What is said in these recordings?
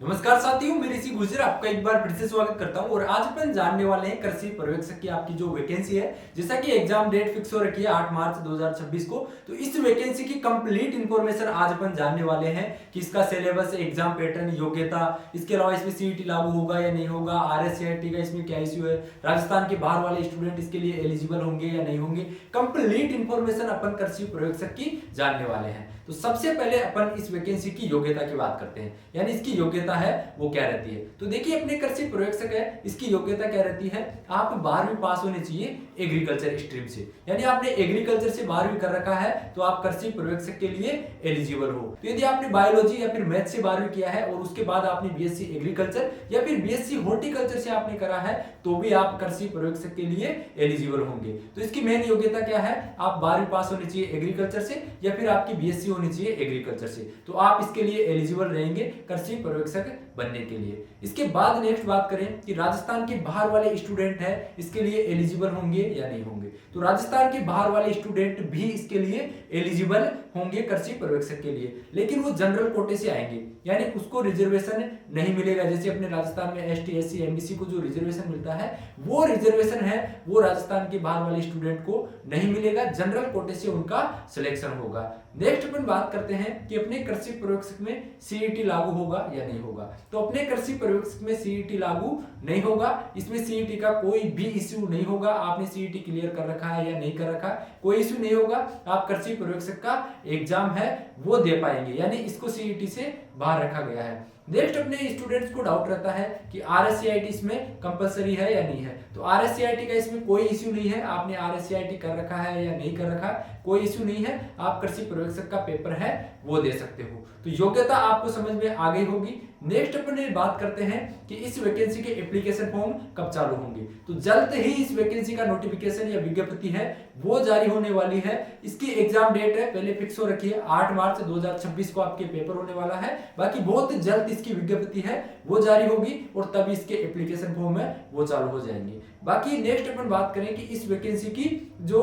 नमस्कार साथियों, मैं ऋषि गुजर आपका एक बार फिर से स्वागत करता हूं। और आज अपन जानने वाले हैं कृषि पर्यवेक्षक की आपकी जो वैकेंसी है। जैसा कि एग्जाम डेट फिक्स हो रखी है 8 मार्च 2026 को, तो इस वैकेंसी की कंप्लीट इंफॉर्मेशन आज अपन जानने वाले हैं कि इसका सिलेबस, एग्जाम पैटर्न, योग्यता, इसके अलावा इसमें सीईटी लागू होगा या नहीं होगा, आरएससीईटी का इसमें क्या इश्यू है, राजस्थान के बाहर वाले स्टूडेंट इसके लिए एलिजिबल होंगे या नहीं होंगे। कंप्लीट इंफॉर्मेशन अपन कृषि पर्यवेक्षक की जानने वाले हैं। तो सबसे पहले अपन इस वैकेंसी की योग्यता की बात करते हैं, यानी इसकी योग्यता है वो क्या रहती है। तो देखिए, अपने कृषि पर्यवेक्षक है, इसकी योग्यता क्या रहती है। आप 12वीं पास होने चाहिए एग्रीकल्चर स्ट्रीम से, यानी आपने एग्रीकल्चर से 12वीं कर रखा है तो आप कृषि पर्यवेक्षक के लिए एलिजिबल हो। तो यदि आपने बायोलॉजी या फिर मैथ से 12वीं किया है और उसके बाद आपने बीएससी एग्रीकल्चर या फिर बीएससी हॉर्टिकल्चर से आपने करा है तो भी आप कृषि पर्यवेक्षक के लिए एलिजिबल होंगे। तो इसकी मेन योग्यता क्या है, आप 12वीं पास होने चाहिए एग्रीकल्चर से या फिर आपकी बीएससी होनी चाहिए एग्रीकल्चर से, तो आप इसके लिए एलिजिबल रहेंगे कृषि पर्यवेक्षक बनने के लिए। इसके बाद नेक्स्ट बात करें कि राजस्थान के बाहर वाले स्टूडेंट है इसके लिए एलिजिबल होंगे या नहीं होंगे। तो राजस्थान के बाहर वाले स्टूडेंट भी इसके लिए एलिजिबल होंगे कृषि पर्यवेक्षक के लिए, लेकिन वो जनरल कोटे से आएंगे, यानी उसको रिजर्वेशन नहीं मिलेगा। जैसे अपने राजस्थान में एसटी, एससी, एमबीसी को जो रिजर्वेशन मिलता है वो रिजर्वेशन है वो राजस्थान के बाहर वाले स्टूडेंट को नहीं मिलेगा, जनरल कोटे से उनका सिलेक्शन होगा। नेक्स्ट अपन बात करते हैं कि अपने कृषि पर्यवेक्षक में सीईटी लागू होगा या नहीं होगा। तो अपने कृषि पर्यवेक्षक में सीईटी लागू नहीं होगा, इसमें सीईटी का कोई भी इश्यू नहीं होगा। आपने सीईटी क्लियर कर रखा है या नहीं कर रखा है, कोई इश्यू नहीं होगा। आप कृषि पर्यवेक्षक का एग्जाम है वो दे पाएंगे, यानी इसको सीईटी से बाहर रखा गया है। नेक्स्ट अपने स्टूडेंट्स को डाउट रहता है कि आरएससीईटी इसमें कंपलसरी है या नहीं है। तो आरएससीईटी का इसमें कोई इश्यू नहीं है, आपने आरएससीईटी कर रखा है या नहीं कर रखा कोई इश्यू नहीं है, आप कृषि पर्यवेक्षक का पेपर है वो दे सकते हो। तो योग्यता आपको समझ में आ गई होगी। नेक्स्ट अपन बात करते हैं कि इस वैकेंसी के एप्लीकेशन फॉर्म कब चालू होंगे। तो जल्द ही इस वैकेंसी का नोटिफिकेशन या विज्ञप्ति है वो जारी होने वाली है। इसकी एग्जाम डेट है पहले फिक्स हो रखी है 8 मार्च 2026 को आपके पेपर होने वाला है। बाकी बहुत जल्द इसकी विज्ञप्ति है वो जारी होगी और तब इसके एप्लीकेशन फॉर्म है वो चालू हो जाएंगे। बाकी नेक्स्ट अपन बात करें कि इस वैकेंसी की जो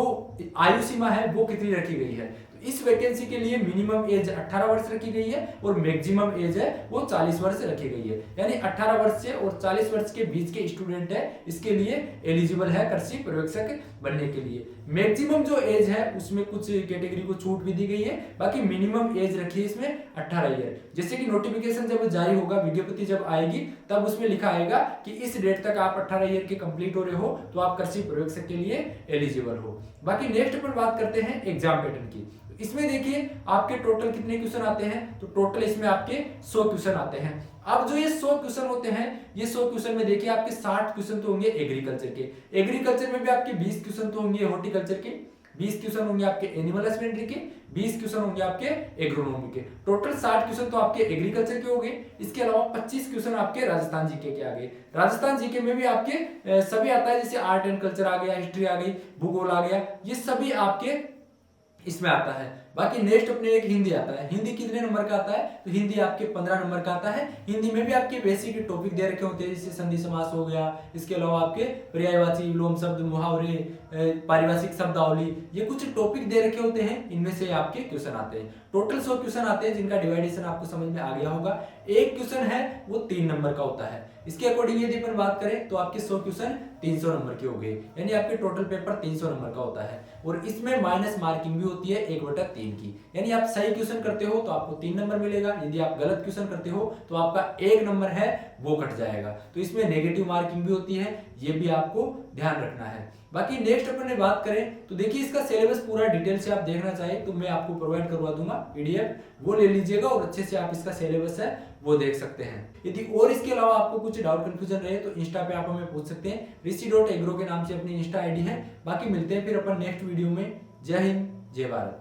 आयु सीमा है वो कितनी रखी गई है। इस वैकेंसी के लिए मिनिमम एज 18 वर्ष रखी गई है और मैक्सिमम एज है वो 40 वर्ष रखी गई है, यानी 18 वर्ष से और 40 वर्ष के बीच के स्टूडेंट है इसके लिए एलिजिबल है कृषि पर्यवेक्षक बनने के लिए। मैक्सिमम जो एज है उसमें कुछ कैटेगरी को छूट भी दी गई है, बाकी मिनिमम एज रखी है इसमें 18 ईयर। जैसे कि नोटिफिकेशन जब जारी होगा, विज्ञप्ति जब आएगी तब उसमें लिखा आएगा कि इस डेट तक आप 18 ईयर के कंप्लीट हो रहे हो तो आप कृषि पर्यवेक्षक के लिए एलिजिबल हो। बाकी नेक्स्ट अपन बात करते हैं एग्जाम पैटर्न की। इसमें देखिए आपके टोटल कितने क्वेश्चन आते हैं। तो टोटल इसमें आपके 100 क्वेश्चन आते हैं। अब जो ये 100 क्वेश्चन होते हैं, ये 100 क्वेश्चन में देखिए आपके 60 क्वेश्चन तो होंगे एग्रीकल्चर के, एग्रीकल्चर में भी आपके 20 क्वेश्चन तो होंगे हॉर्टिकल्चर के, 20 क्वेश्चन होंगे आपके एनिमल हस्बेंड्री के, 20 क्वेश्चन होंगे आपके एग्रोनॉमी के। टोटल 60 क्वेश्चन तो आपके एग्रीकल्चर के हो गए। इसके अलावा 25 क्वेश्चन आपके राजस्थान जीके के आ गए। राजस्थान जीके में भी आपके सभी आता है, जैसे आर्ट एंड कल्चर आ गया, हिस्ट्री आ गई, भूगोल आ गया, ये सभी आपके इसमें आता है। बाकी नेक्स्ट अपने एक हिंदी आता है। हिंदी कितने नंबर का आता है, तो हिंदी आपके 15 नंबर का आता है। हिंदी में भी आपके बेसिक टॉपिक दे रखे होते हैं, जैसे संधि समास हो गया, इसके अलावा आपके पर्यायवाची विलोम शब्द, मुहावरे, पारिभाषिक शब्दावली, ये कुछ टॉपिक दे रखे होते हैं, इनमें से आपके क्वेश्चन आते हैं। टोटल 100 क्वेश्चन आते हैं जिनका डिवाइडेशन आपको समझ में आ गया होगा। एक क्वेश्चन है वो 3 नंबर का होता है। इसके अकॉर्डिंग यदि अपन बात करें तो आपके 100 क्वेश्चन 300 नंबर के हो गए, यानी आपके टोटल पेपर 300 नंबर का होता है। और इसमें माइनस मार्किंग भी होती है 1/3 की, यानी आप सही क्वेश्चन करते हो तो आपको 3 नंबर मिलेगा, यदि आप गलत क्वेश्चन करते हो तो आपका 1 नंबर है वो कट जाएगा। तो इसमें नेगेटिव मार्किंग भी होती है, ये भी आपको ध्यान रखना है। बाकी नेक्स्ट अपन बात करें तो देखिए इसका सिलेबस पूरा डिटेल से आप देखना चाहिए तो मैं आपको प्रोवाइड करवा दूंगा पीडीएफ, वो ले लीजिएगा और अच्छे से आप इसका सिलेबस है वो देख सकते हैं। यदि और इसके अलावा आपको कुछ डाउट कंफ्यूजन रहे तो इंस्टा पे आप हमें पूछ सकते हैं। ऋषि.agro के नाम से अपनी इंस्टा आईडी है। बाकी मिलते हैं फिर अपन नेक्स्ट वीडियो में। जय हिंद, जय भारत।